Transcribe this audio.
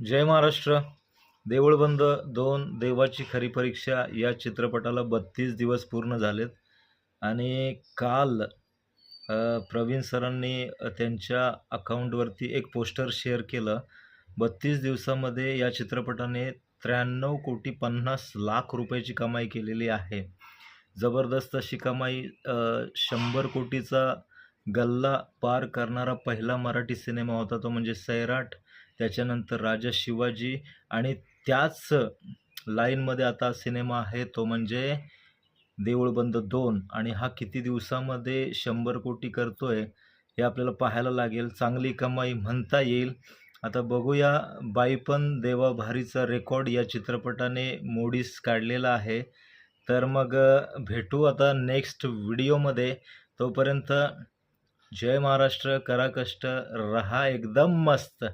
जय महाराष्ट्र. देऊळबंद 2 देवाची खरी परीक्षा या चित्रपटाला 32 दिवस पूर्ण झालेत आणि काल प्रवीण सरांनी त्यांच्या अकाउंटवरती एक पोस्टर शेअर केलं. 32 दिवसामध्ये या चित्रपटाने 93,50,00,000 रुपयाची कमाई केलेली आहे. जबरदस्त अशी कमाई 100 कोटीचा गल्ला पार करणारा पहिला मराठी सिनेमा होता तो म्हणजे सैराट. त्याच्यानंतर राजा शिवाजी आणि त्याच लाईनमध्ये आता सिनेमा आहे तो म्हणजे देऊळबंद 2 आणि हा किती दिवसामध्ये 100 कोटी करतोय हे आपल्याला पाहायला लागेल. चांगली कमाई म्हणता येईल. आता बघूया बाईपण देवा भारीचा रेकॉर्ड या चित्रपटाने मोडीस काढलेला आहे. तर मग भेटू आता नेक्स्ट व्हिडिओमध्ये. तोपर्यंत जय महाराष्ट्र. करा कष्ट, रहा एकदम मस्त.